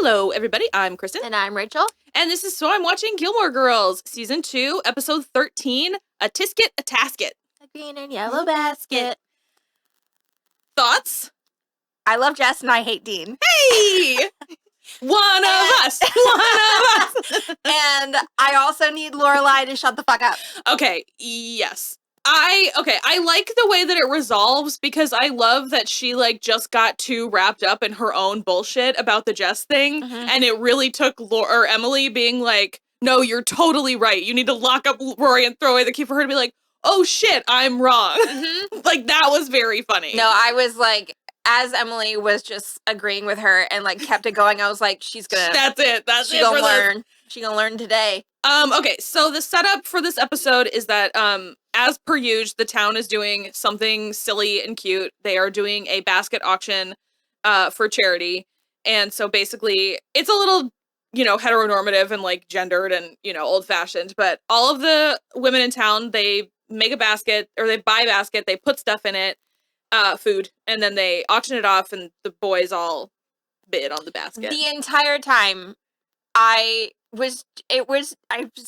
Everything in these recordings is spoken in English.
Hello, everybody. I'm Kristen. And I'm Rachel. And this is So I'm Watching Gilmore Girls, Season 2, Episode 13, A-Tisket, A-Tasket. A green and yellow basket. Thoughts? I love Jess and I hate Dean. Hey! One of us! And I also need Lorelai to shut the fuck up. Okay, yes. I like the way that it resolves because I love that she just got too wrapped up in her own bullshit about the Jess thing, and it really took Emily being like, no, you're totally right. You need to lock up Rory and throw away the key for her to be like, oh shit, I'm wrong. That was very funny. No, I was like, as Emily was just agreeing with her and kept it going, I was like, she's gonna. That's it. She gonna learn. She gonna learn today. Okay, so the setup for this episode is that, as per usual, the town is doing something silly and cute. They are doing a basket auction, for charity. And so basically, it's a little, heteronormative and gendered and, old fashioned, but all of the women in town, they make a basket or they buy a basket, they put stuff in it, food, and then they auction it off and the boys all bid on the basket. The entire time, I was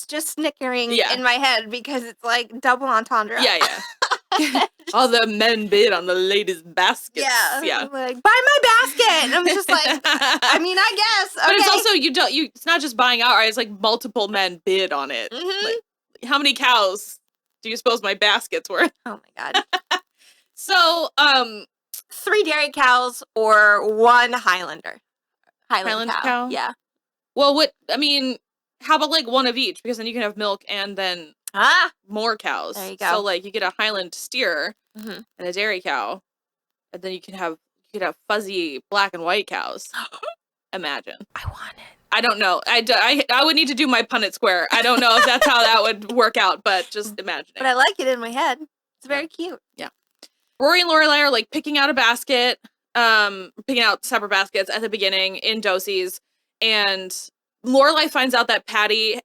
just snickering in my head because it's like double entendre. Yeah. All the men bid on the ladies' baskets. Yeah. Like, buy my basket. And I'm just like, I mean, I guess. Okay. But it's also, it's not just buying outright, it's like multiple men bid on it. How many cows do you suppose my basket's worth? Oh my God. So, 3 dairy cows or 1 Highlander. Highland cow? Yeah. Well, how about 1 of each? Because then you can have milk and then more cows. There you go. So you get a Highland steer and a dairy cow, and then you can have fuzzy black and white cows. Imagine. I want it. I don't know. I would need to do my Punnett square. I don't know if that's how that would work out, but just imagine it. But I like it in my head. It's very cute. Yeah. Rory and Lorelai are picking out a basket, picking out separate baskets at the beginning in Dosey's. And Lorelai finds out that Patty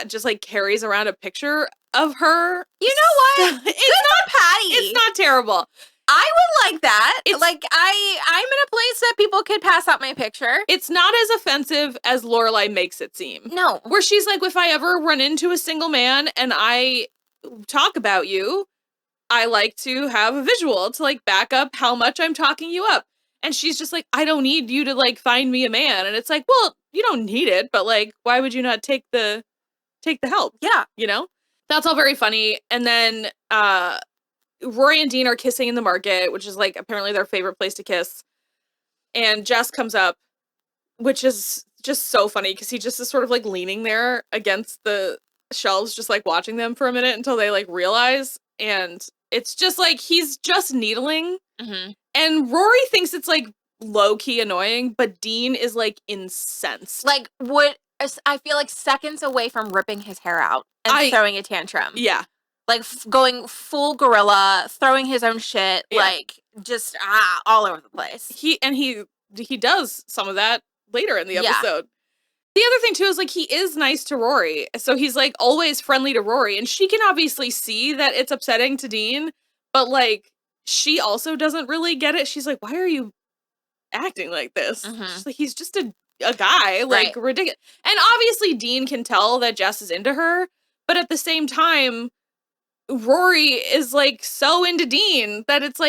just carries around a picture of her. You know what? It's not Patty. It's not terrible. I would like that. I'm in a place that people could pass out my picture. It's not as offensive as Lorelai makes it seem. No. Where she's like, if I ever run into a single man and I talk about you, I like to have a visual to back up how much I'm talking you up. And she's just like, I don't need you to find me a man. And it's like, well, you don't need it, but why would you not take the help? Yeah. That's all very funny. And then Rory and Dean are kissing in the market, which is apparently their favorite place to kiss. And Jess comes up, which is just so funny because he just is sort of leaning there against the shelves, just watching them for a minute until they realize. And it's just he's just needling. And Rory thinks it's low-key annoying, but Dean is incensed. I feel seconds away from ripping his hair out and throwing a tantrum. Yeah. Going full gorilla, throwing his own shit, just all over the place. He does some of that later in the episode. The other thing too is he is nice to Rory. So he's always friendly to Rory, and she can obviously see that it's upsetting to Dean, but she also doesn't really get it. She's like, why are you acting like this? She's like, he's just a guy, ridiculous. And obviously Dean can tell that Jess is into her, but at the same time, Rory is so into Dean that it's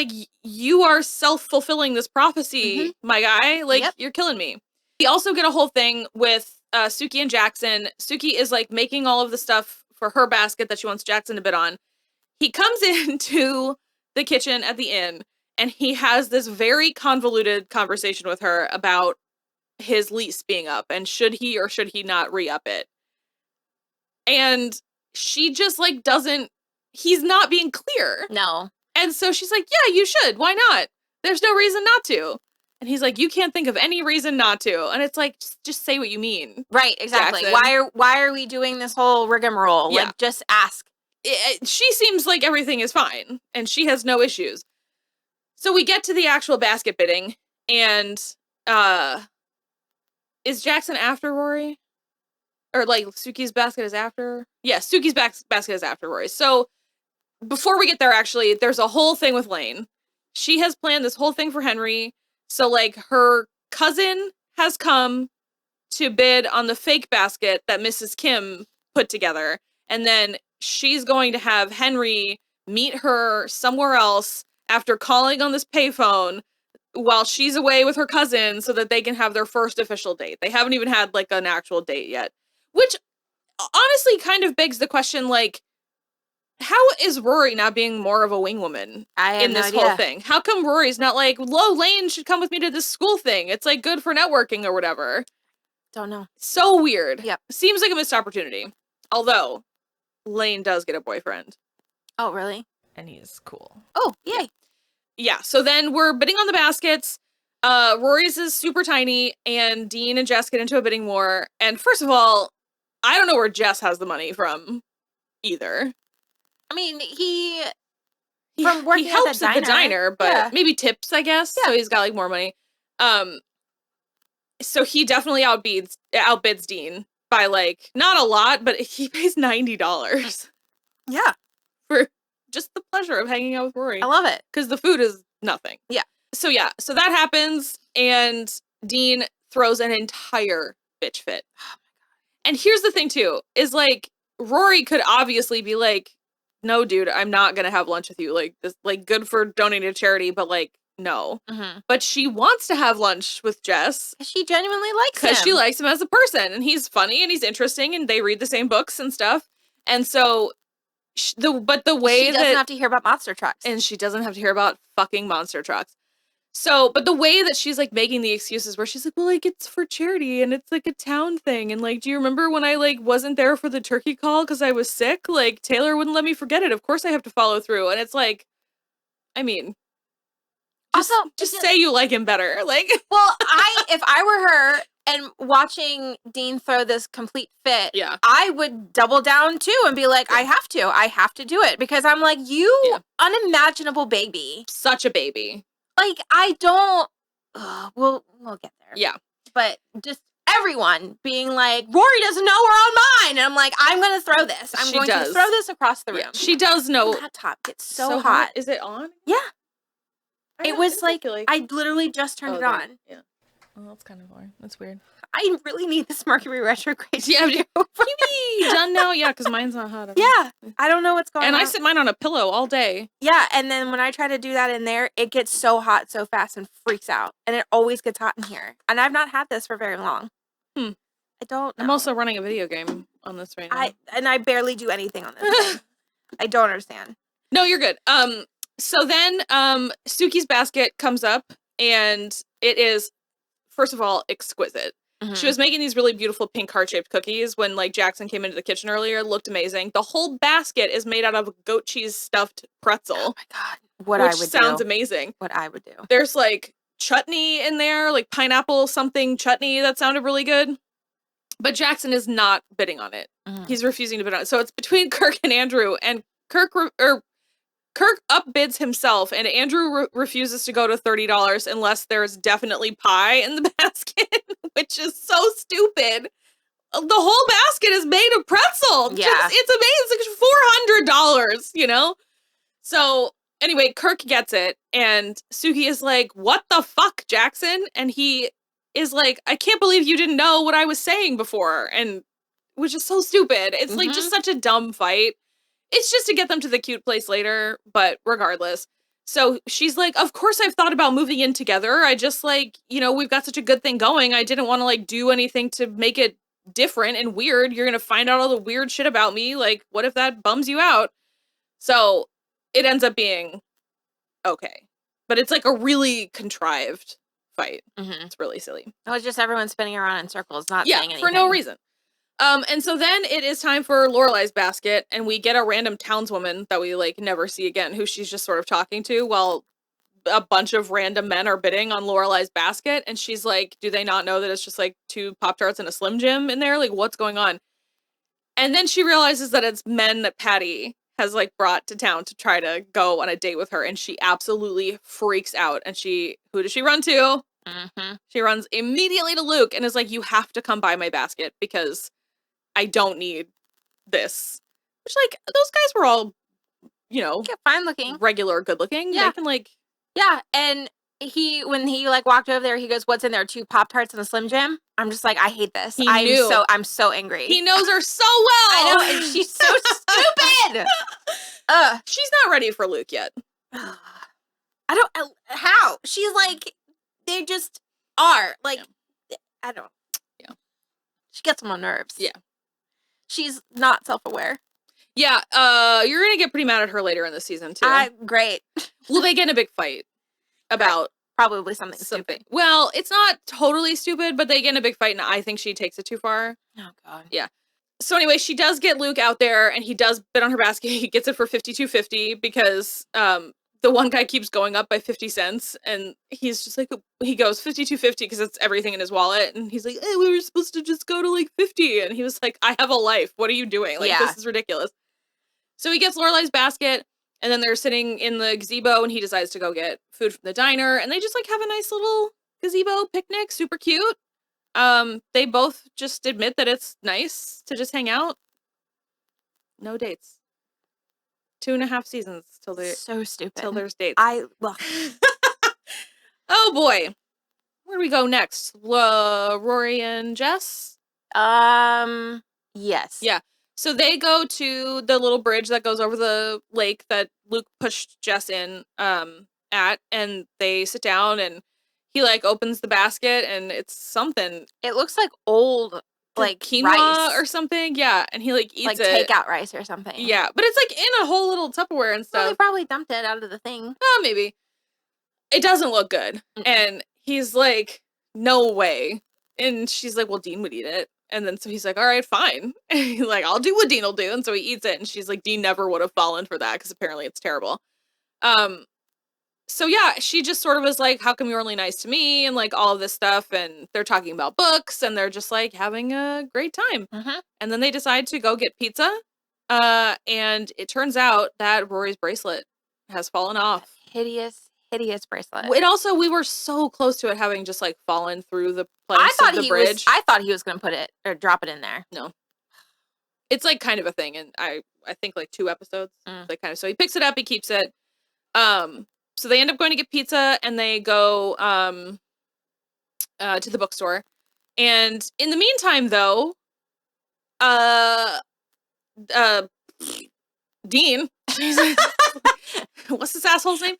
you are self-fulfilling this prophecy, my guy. You're killing me. We also get a whole thing with Suki and Jackson. Suki is making all of the stuff for her basket that she wants Jackson to bid on. He comes into the kitchen at the inn and he has this very convoluted conversation with her about his lease being up and should he or should he not re-up it. And she just he's not being clear. No. And so she's like, yeah, you should. Why not? There's no reason not to. And he's like, you can't think of any reason not to. And it's just say what you mean. Right, exactly. Jackson. Why are we doing this whole rigmarole? Yeah. Just ask. She seems like everything is fine. And she has no issues. So we get to the actual basket bidding. And is Jackson after Rory? Or Suki's basket is after? Yeah, Suki's basket is after Rory. So before we get there, actually, there's a whole thing with Lane. She has planned this whole thing for Henry. So her cousin has come to bid on the fake basket that Mrs. Kim put together. And then she's going to have Henry meet her somewhere else after calling on this payphone while she's away with her cousin so that they can have their first official date. They haven't even had, like, an actual date yet. Which, honestly, kind of begs the question, like, how is Rory not being more of a wingwoman in this whole thing? How come Rory's not like, Lane should come with me to this school thing? It's, like, good for networking or whatever. Don't know. So weird. Yep. Seems like a missed opportunity. Although, Lane does get a boyfriend. Oh, really? And he's cool. Oh, yay. Yeah, so then we're bidding on the baskets. Rory's is super tiny, and Dean and Jess get into a bidding war. And first of all, I don't know where Jess has the money from either. I mean, he helps at the diner, but maybe tips, I guess. Yeah. So he's got, like, more money. So he definitely outbids Dean by, like, not a lot, but he pays $90. Yeah. For just the pleasure of hanging out with Rory. I love it. Because the food is nothing. Yeah. So that happens, and Dean throws an entire bitch fit. Oh my God. And here's the thing, too, is, like, Rory could obviously be like, no, dude, I'm not gonna have lunch with you. Like, this, like, good for donating to charity, but, like, no. Mm-hmm. But she wants to have lunch with Jess. She genuinely likes him. Because she likes him as a person, and he's funny, and he's interesting, and they read the same books and stuff. And so, the way she doesn't have to hear about monster trucks. And she doesn't have to hear about fucking monster trucks. So, but the way that she's, like, making the excuses where she's like, well, like, it's for charity and it's, like, a town thing. And, like, do you remember when I, like, wasn't there for the turkey call because I was sick? Like, Taylor wouldn't let me forget it. Of course I have to follow through. And it's like, I mean, just say you like him better. Like, well, if I were her and watching Dean throw this complete fit, I would double down too and be like, I have to do it, because I'm like, you unimaginable baby. Such a baby. Like, I don't, we'll get there. Yeah. But just everyone being like, Rory doesn't know we're on mine. And I'm like, I'm going to throw this. I'm going to throw this across the room. Yeah. She does know. The laptop gets so hot. Is it on? Yeah. It was like, I literally just turned it on. Yeah. Well, that's kind of boring. That's weird. I really need this Mercury retrograde. Yeah, maybe done now. Yeah, because mine's not hot. Yeah, I don't know what's going on. And I sit mine on a pillow all day. Yeah, and then when I try to do that in there, it gets so hot so fast and freaks out. And it always gets hot in here. And I've not had this for very long. I don't know. I'm also running a video game on this right now. I barely do anything on this thing. I don't understand. No, you're good. So then Suki's basket comes up, and it is, first of all, exquisite. Mm-hmm. She was making these really beautiful pink heart-shaped cookies when, like, Jackson came into the kitchen earlier. It looked amazing. The whole basket is made out of goat cheese stuffed pretzel. Oh my God. Which sounds amazing. What I would do. There's, like, chutney in there, like pineapple something chutney that sounded really good. But Jackson is not bidding on it. Mm-hmm. He's refusing to bid on it. So it's between Kirk and Andrew, and Kirk upbids himself, and Andrew refuses to go to $30 unless there's definitely pie in the basket, which is so stupid. The whole basket is made of pretzel. Yeah. It's amazing. It's $400, you know? So anyway, Kirk gets it, and Suki is like, what the fuck, Jackson? And he is like, I can't believe you didn't know what I was saying before, and which is so stupid. It's like just such a dumb fight. It's just to get them to the cute place later, but regardless. So she's like, of course I've thought about moving in together. I just, like, you know, we've got such a good thing going. I didn't want to, like, do anything to make it different and weird. You're going to find out all the weird shit about me. Like, what if that bums you out? So it ends up being okay. But it's, like, a really contrived fight. Mm-hmm. It's really silly. It was just everyone spinning around in circles, not saying anything. For no reason. And so then it is time for Lorelei's basket, and we get a random townswoman that we, like, never see again, who she's just sort of talking to while a bunch of random men are bidding on Lorelei's basket, and she's like, do they not know that it's just, like, 2 Pop-Tarts and a Slim Jim in there? Like, what's going on? And then she realizes that it's men that Patty has, like, brought to town to try to go on a date with her, and she absolutely freaks out, and who does she run to? Mm-hmm. She runs immediately to Luke and is like, you have to come buy my basket, because I don't need this. Which, like, those guys were all, you know, fine looking, regular, good looking. Yeah. They can, like, yeah. And when he like walked over there, he goes, "What's in there? 2 Pop-Tarts and a Slim Jim?" I'm just like, I hate this. I'm so angry. He knows her so well. I know, and she's so stupid. She's not ready for Luke yet. How? She's like, they just are. Like, I don't. Yeah. She gets on my nerves. Yeah. She's not self-aware. Yeah, you're gonna get pretty mad at her later in the season, too. Great. Well, they get in a big fight about... Probably something stupid. Well, it's not totally stupid, but they get in a big fight, and I think she takes it too far. Oh, God. Yeah. So anyway, she does get Luke out there, and he does bid on her basket. He gets it for $52.50 because the one guy keeps going up by 50 cents, and he's just like, he goes $52.50 because it's everything in his wallet, and he's like, hey, we were supposed to just go to like 50, and he was like, I have a life. What are you doing? Like, this is ridiculous. So he gets Lorelai's basket, and then they're sitting in the gazebo, and he decides to go get food from the diner, and they just like have a nice little gazebo picnic, super cute. They both just admit that it's nice to just hang out. No dates. 2.5 seasons till they so stupid. Till there's dates. Oh boy. Where do we go next? Rory and Jess? Yes. Yeah. So they go to the little bridge that goes over the lake that Luke pushed Jess in at, and they sit down, and he like opens the basket, and it's something. It looks like old like quinoa rice or something. Yeah, and he like eats like it. takeout rice or something. Yeah, but it's like in a whole little Tupperware and stuff. Well, they probably dumped it out of the thing. Oh, maybe. It doesn't look good. And he's like, no way. And she's like, well, Dean would eat it. And then so he's like, all right, fine. And he's like, I'll do what Dean will do. And so he eats it. And she's like, Dean never would have fallen for that because apparently it's terrible. So yeah, she just sort of was like, how come you're only nice to me? And like all of this stuff. And they're talking about books, and they're just like having a great time. And then they decide to go get pizza. And it turns out that Rory's bracelet has fallen off. Hideous bracelet. It also, we were so close to it having just like fallen through the planks of the bridge. I thought he was going to put it or drop it in there. No. It's like kind of a thing. And I think like 2 episodes. Like kind of, so he picks it up, he keeps it. So they end up going to get pizza, and they go to the bookstore. And in the meantime, though, Dean, what's this asshole's name?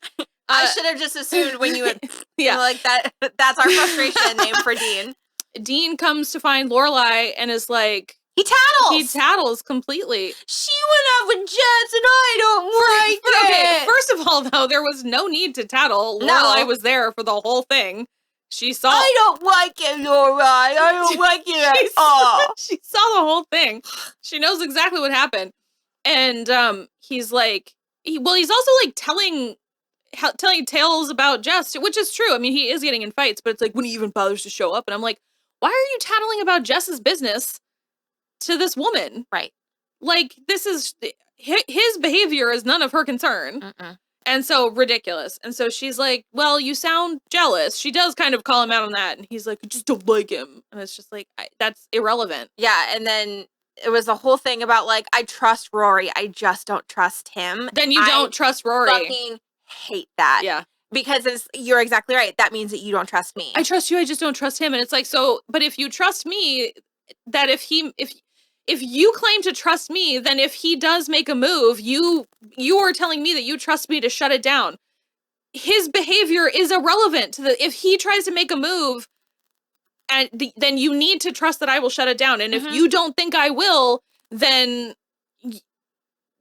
I should have just assumed when you would, like that. That's our frustration name for Dean. Dean comes to find Lorelai and is like, he tattles. He tattles completely. She went out with Jess, and I don't like it. Okay, first of all, though, there was no need to tattle. Lorelai was there for the whole thing. She saw. I don't like it, Lorelai. I don't like it at all. She saw the whole thing. She knows exactly what happened. And he's like, he's also like telling tales about Jess, which is true. I mean, he is getting in fights, but it's like when he even bothers to show up. And I'm like, why are you tattling about Jess's business to this woman? Right. Like, this is his behavior is none of her concern. And so ridiculous. And so she's like, well, you sound jealous. She does kind of call him out on that. And he's like, I just don't like him. And it's just like, that's irrelevant. Yeah. And then it was a whole thing about like, I trust Rory. I just don't trust him. Then you don't trust Rory. I fucking hate that. Yeah. Because you're exactly right. That means that you don't trust me. I trust you. I just don't trust him. And it's like, so, but if you trust me, that if you claim to trust me, then if he does make a move, you are telling me that you trust me to shut it down. His behavior is irrelevant to if he tries to make a move, and then you need to trust that I will shut it down. And if you don't think I will, then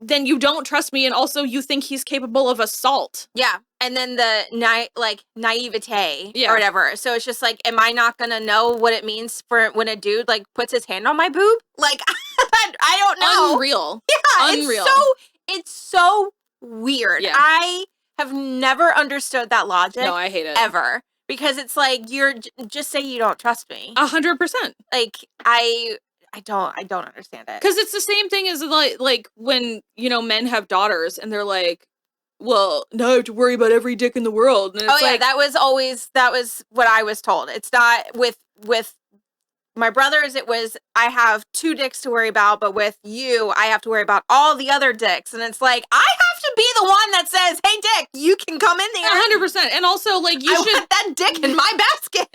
you don't trust me, and also you think he's capable of assault. Yeah. And then the naivete or whatever. So it's just like, am I not gonna know what it means for when a dude like puts his hand on my boob? Like, I don't know. Unreal. Yeah. Unreal. It's so weird. Yeah. I have never understood that logic. No, I hate it. Ever. Because it's like, you're just say you don't trust me. 100%. Like, I don't understand it. Because it's the same thing as like when, men have daughters and they're like, well, now I have to worry about every dick in the world. And it's that was what I was told. It's not with my brothers, it was, I have 2 dicks to worry about, but with you, I have to worry about all the other dicks. And it's like, I have to be the one that says, hey, dick, you can come in there. 100%. And also, like, I want that dick in my basket.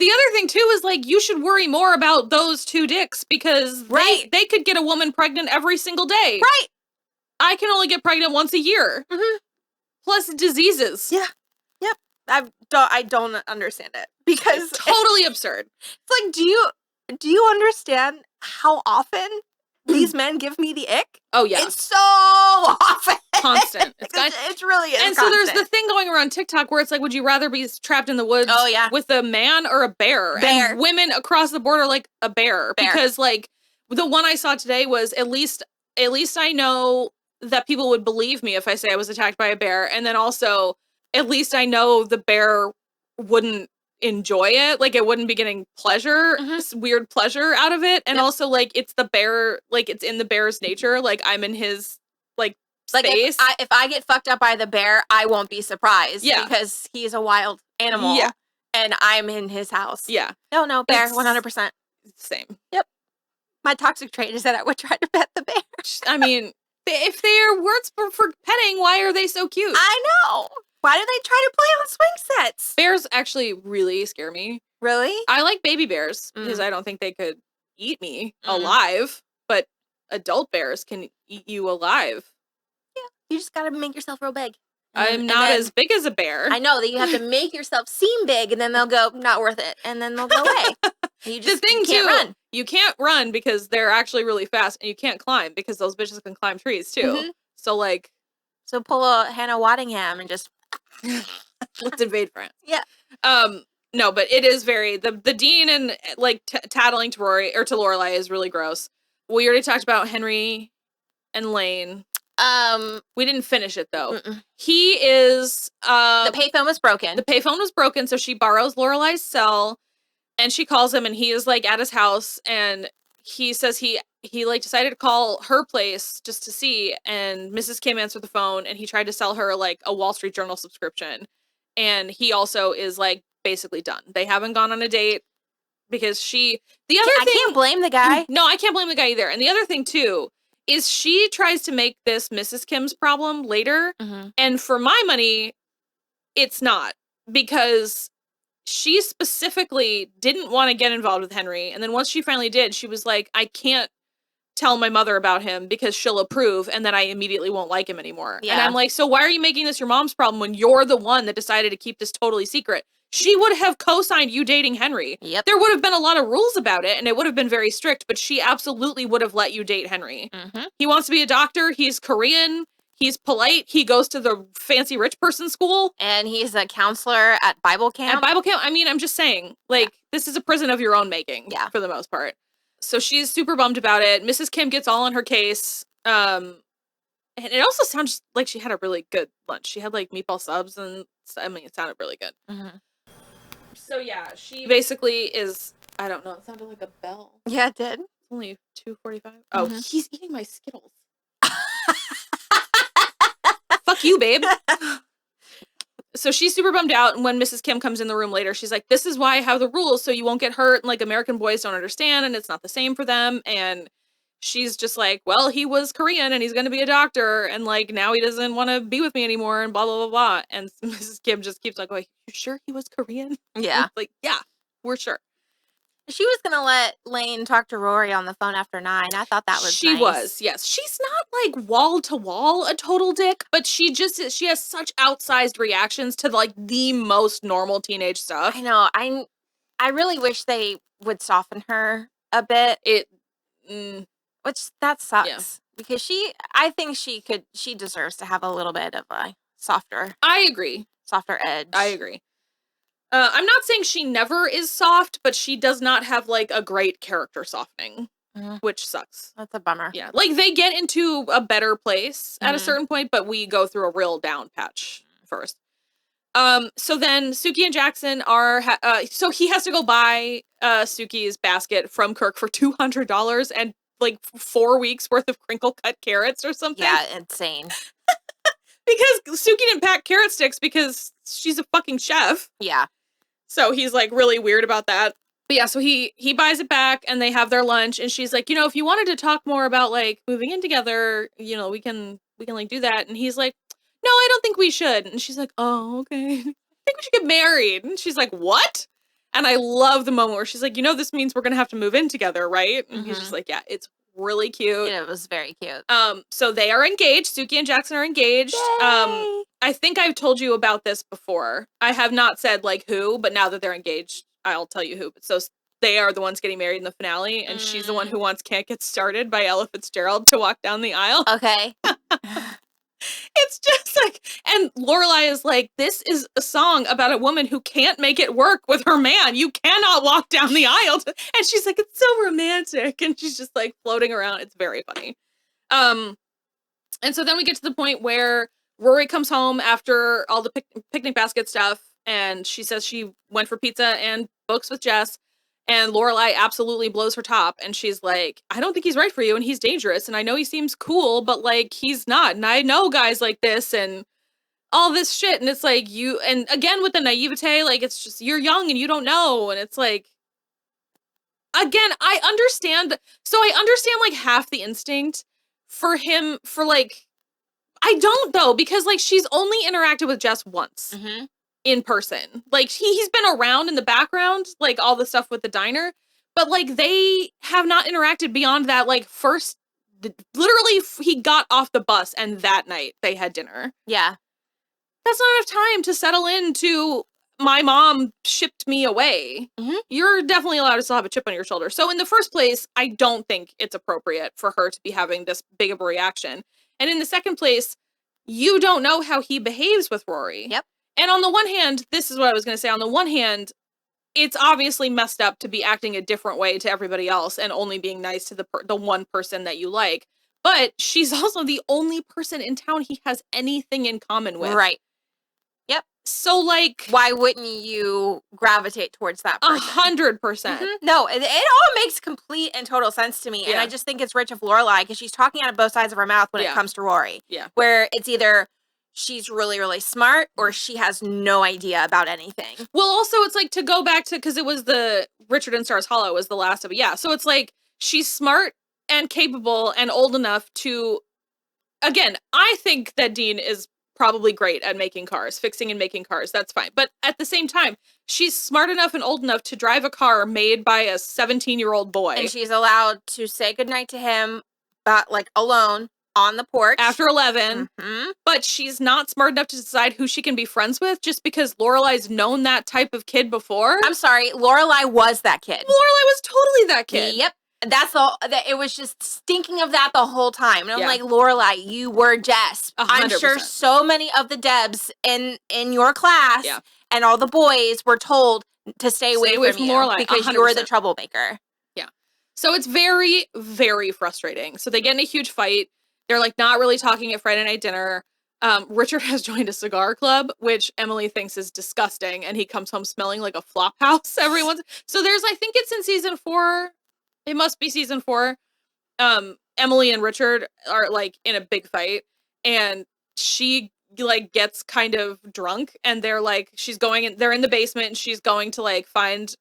The other thing, too, is, like, you should worry more about those 2 dicks because they could get a woman pregnant every single day. Right. I can only get pregnant once a year. Mm-hmm. Plus diseases. Yeah. Yep. I don't understand it because it's totally absurd. It's like, do you understand how often these men give me the ick? Oh yeah, it's so often, constant. It's really is. And constant. So there's the thing going around TikTok where it's like, would you rather be trapped in the woods? Oh yeah, with a man or a bear? And women across the board are like a bear because like the one I saw today was at least I know that people would believe me if I say I was attacked by a bear, and then also at least I know the bear wouldn't enjoy it. Like, it wouldn't be getting pleasure, weird pleasure out of it. And also, like, it's the bear, like, it's in the bear's nature. Like, I'm in his, like, space. Like, if I get fucked up by the bear, I won't be surprised. Yeah. Because he's a wild animal. Yeah. And I'm in his house. Yeah. No, bear, 100%. Same. Yep. My toxic trait is that I would try to pet the bear. I mean, if they are words for petting, why are they so cute? I know. Why do they try to play on swing sets? Bears actually really scare me. Really? I like baby bears because I don't think they could eat me alive, but adult bears can eat you alive. Yeah. You just gotta make yourself real big. I'm not as big as a bear. I know that you have to make yourself seem big, and then they'll go, not worth it, and then they'll go away. You just can't run. You can't run because they're actually really fast, and you can't climb because those bitches can climb trees too. So like, pull a Hannah Waddingham and just let's invade France. Yeah. No, but it is very the Dean and like tattling to Rory or to Lorelai is really gross. We already talked about Henry and Lane. We didn't finish it though. He is the payphone was broken. The payphone was broken, so she borrows Lorelai's cell and she calls him and he is like at his house and he says he like decided to call her place just to see, and Mrs. Kim answered the phone and he tried to sell her like a Wall Street Journal subscription. And he also is like basically done. They haven't gone on a date because I can't blame the guy. No, I can't blame the guy either. And the other thing too is she tries to make this Mrs. Kim's problem later. And for my money, it's not, because she specifically didn't want to get involved with Henry. And then once she finally did, she was like, I can't tell my mother about him because she'll approve and then I immediately won't like him anymore. Yeah. And I'm like, so why are you making this your mom's problem when you're the one that decided to keep this totally secret? She would have co-signed you dating Henry. Yep. There would have been a lot of rules about it and it would have been very strict, but she absolutely would have let you date Henry. He wants to be a doctor. He's Korean. He's polite. He goes to the fancy rich person school. And he's a counselor at Bible camp. At Bible camp. I mean, I'm just saying, like, this is a prison of your own making. Yeah. For the most part. So she's super bummed about it. Mrs. Kim gets all on her case. And it also sounds like she had a really good lunch. She had like meatball subs and I mean, it sounded really good. So yeah, she basically is, I don't know, it sounded like a bell. Yeah, it did. It's only 2:45. Oh, he's eating my Skittles. Fuck you, babe. So she's super bummed out, and when Mrs. Kim comes in the room later, she's like, this is why I have the rules, so you won't get hurt, and like American boys don't understand, and it's not the same for them, and she's just like, well, he was Korean, and he's gonna be a doctor, and like, now he doesn't want to be with me anymore, and blah, blah, blah, blah, and Mrs. Kim just keeps like, you sure he was Korean? Yeah. Like, yeah, we're sure. She was going to let Lane talk to Rory on the phone after 9. I thought that was She nice. was, yes. She's not like wall to wall a total dick, but she has such outsized reactions to like the most normal teenage stuff. I know. I really wish they would soften her a bit. Which that sucks. Yeah. Because I think she deserves to have a little bit of a softer. I agree. Softer edge. I agree. I'm not saying she never is soft, but she does not have, like, a great character softening, which sucks. That's a bummer. Yeah. Like, they get into a better place at a certain point, but we go through a real down patch first. So then Suki and Jackson are, so he has to go buy Suki's basket from Kirk for $200 and, like, 4 weeks worth of crinkle-cut carrots or something. Yeah, insane. Because Suki didn't pack carrot sticks because she's a fucking chef. Yeah. So he's, like, really weird about that. But yeah, so he buys it back and they have their lunch and she's like, if you wanted to talk more about like moving in together, we can like do that. And he's like, no, I don't think we should. And she's like, oh, okay. I think we should get married. And she's like, what? And I love the moment where she's like, this means we're going to have to move in together, right? And he's just like, yeah, it's really cute. It was very cute. So they are engaged. Suki and Jackson are engaged. Yay! I think I've told you about this before. I have not said like who, but now that they're engaged, I'll tell you who. So they are the ones getting married in the finale, and she's the one who wants Can't Get Started by Ella Fitzgerald to walk down the aisle. Okay. It's just like, and Lorelai is like, this is a song about a woman who can't make it work with her man. You cannot walk down the aisle. And she's like, it's so romantic. And she's just like floating around. It's very funny. And so then we get to the point where Rory comes home after all the picnic basket stuff. And she says she went for pizza and books with Jess. And Lorelai absolutely blows her top. And she's like, I don't think he's right for you. And he's dangerous. And I know he seems cool, but like, he's not. And I know guys like this and all this shit. And it's like and again, with the naivete, like, it's just, you're young and you don't know. And it's like, again, I understand. So I understand like half the instinct for him for like, I don't though, because like, she's only interacted with Jess once. Mm-hmm. In person. Like he's been around in the background, like all the stuff with the diner, but like they have not interacted beyond that. Like literally he got off the bus and that night they had dinner. Yeah. That's not enough time to settle into my mom shipped me away. Mm-hmm. You're definitely allowed to still have a chip on your shoulder. So in the first place, I don't think it's appropriate for her to be having this big of a reaction. And in the second place, you don't know how he behaves with Rory. Yep. And on the one hand, this is what I was going to say. On the one hand, it's obviously messed up to be acting a different way to everybody else and only being nice to the one person that you like. But she's also the only person in town he has anything in common with. Right. Yep. So, like, why wouldn't you gravitate towards that person? 100%. Mm-hmm. No, it all makes complete and total sense to me. Yeah. And I just think it's rich of Lorelai because she's talking out of both sides of her mouth when it comes to Rory. Yeah. Where it's either she's really, really smart or she has no idea about anything. Well, also, it's like to go back to, because it was the Richard in Stars Hollow was the last of it. Yeah. So it's like she's smart and capable and old enough to, again, I think that Dean is probably great at making cars, fixing and making cars. That's fine. But at the same time, she's smart enough and old enough to drive a car made by a 17-year-old boy. And she's allowed to say goodnight to him, but like alone. On the porch. After 11. Mm-hmm. But she's not smart enough to decide who she can be friends with just because Lorelai's known that type of kid before. I'm sorry, Lorelai was that kid. Lorelai was totally that kid. Yep. That's all. It was just stinking of that the whole time. And I'm like, Lorelai, you were Jess. 100%. I'm sure so many of the Debs in your class and all the boys were told to stay away from you Lorelai because 100%. You're the troublemaker. Yeah. So it's very, very frustrating. So they get in a huge fight. They're like not really talking at Friday night dinner. Richard has joined a cigar club, which Emily thinks is disgusting. And he comes home smelling like a flop house every once. So there's, I think it's in season 4. It must be season 4. Emily and Richard are like in a big fight and she like gets kind of drunk and they're like, they're in the basement and she's going to like find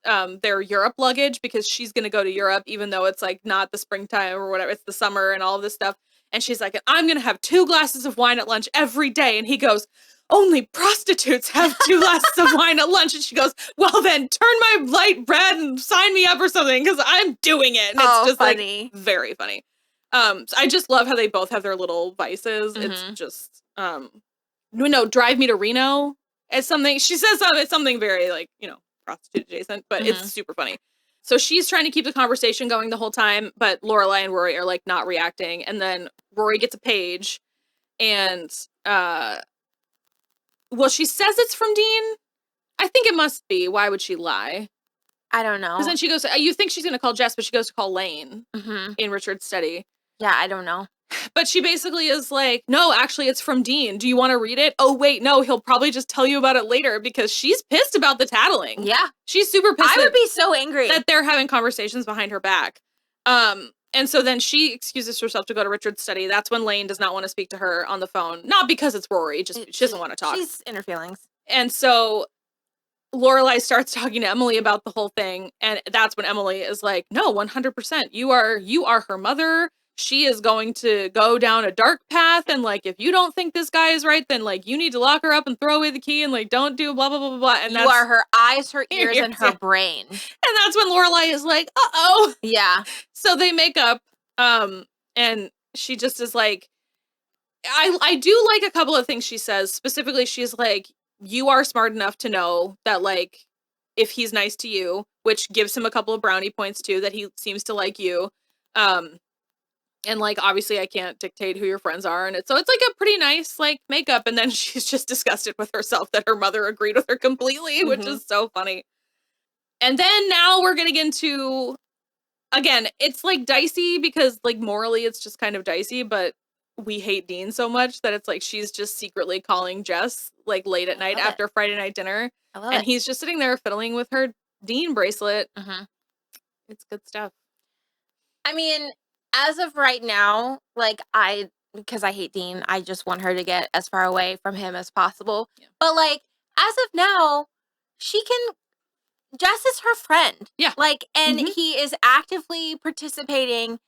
their Europe luggage because she's going to go to Europe, even though it's like not the springtime or whatever. It's the summer and all of this stuff. And she's like, I'm going to have 2 glasses of wine at lunch every day. And he goes, only prostitutes have 2 glasses of wine at lunch. And she goes, well, then turn my light red and sign me up or something because I'm doing it. And it's just funny. Like very funny. So I just love how they both have their little vices. Mm-hmm. It's just, drive me to Reno as something. She says it's something very like, prostitute adjacent, but it's super funny. So she's trying to keep the conversation going the whole time, but Lorelai and Rory are like not reacting. And then Rory gets a page and, she says it's from Dean. I think it must be. Why would she lie? I don't know. Because then she goes, you think she's going to call Jess, but she goes to call Lane in Richard's study. Yeah, I don't know. But she basically is like, no, actually it's from Dean. Do you want to read it? Oh, wait, no, he'll probably just tell you about it later because she's pissed about the tattling. Yeah. She's super pissed. I would be so angry. That they're having conversations behind her back. And so then she excuses herself to go to Richard's study. That's when Lane does not want to speak to her on the phone. Not because it's Rory, just she doesn't want to talk. She's in her feelings. And so Lorelai starts talking to Emily about the whole thing, and that's when Emily is like, no, 100%, you are her mother. She is going to go down a dark path, and, like, if you don't think this guy is right, then, like, you need to lock her up and throw away the key and, like, don't do blah, blah, blah, blah, blah. And you are her eyes, her ears, and her brain. And that's when Lorelai is like, uh-oh. Yeah. So they make up, and she just is like, I do like a couple of things she says. Specifically, she's like, you are smart enough to know that, like, if he's nice to you, which gives him a couple of brownie points, too, that he seems to like you, and, like, obviously I can't dictate who your friends are. And it's like a pretty nice, like, makeup. And then she's just disgusted with herself that her mother agreed with her completely, which is so funny. And then now we're getting into, again, it's, like, dicey because, like, morally it's just kind of dicey. But we hate Dean so much that it's like she's just secretly calling Jess, like, late at night after Friday night dinner. And he's just sitting there fiddling with her Dean bracelet. It's good stuff. I mean, as of right now, like, because I hate Dean, I just want her to get as far away from him as possible. Yeah. But, like, as of now, Jess is her friend. Yeah. Like, and he is actively participating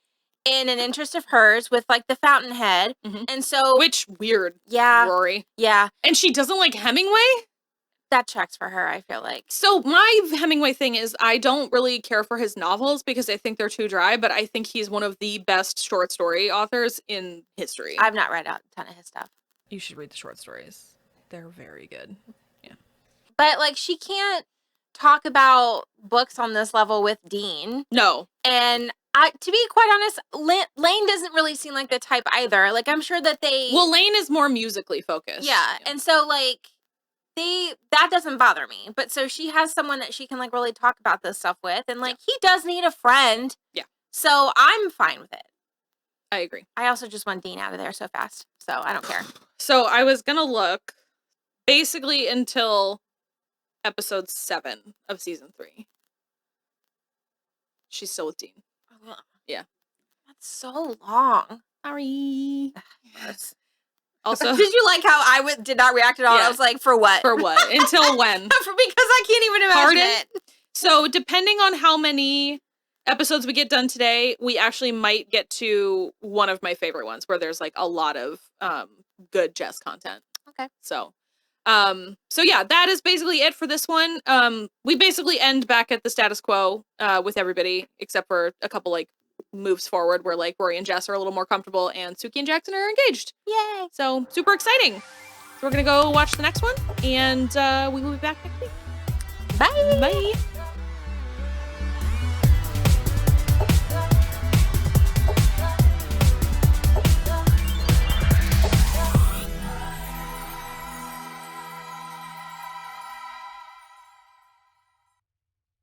in an interest of hers with, like, the Fountainhead. And so. Which, weird. Yeah. Rory. Yeah. And she doesn't like Hemingway? That checks for her, I feel like. So my Hemingway thing is I don't really care for his novels because I think they're too dry, but I think he's one of the best short story authors in history. I've not read a ton of his stuff. You should read the short stories. They're very good. Yeah. But, like, she can't talk about books on this level with Dean. No. And to be quite honest, Lane doesn't really seem like the type either. Like, I'm sure that Well, Lane is more musically focused. Yeah. And so, like, that doesn't bother me. But so she has someone that she can, like, really talk about this stuff with. And, like, he does need a friend. Yeah. So I'm fine with it. I agree. I also just want Dean out of there so fast. So I don't care. So I was going to look basically until episode 7 of season 3. She's still with Dean. Yeah. That's so long. Sorry. Also, did you like how I did not react at all? Yeah. I was like, for what? For what? Until when? Because I can't even imagine it. So depending on how many episodes we get done today, we actually might get to one of my favorite ones where there's, like, a lot of good Jess content. Okay. So yeah, that is basically it for this one. We basically end back at the status quo with everybody except for a couple, like, moves forward where, like, Rory and Jess are a little more comfortable and Suki and Jackson are engaged. Yay! So super exciting. So we're gonna go watch the next one, and we will be back next week. Bye! Bye!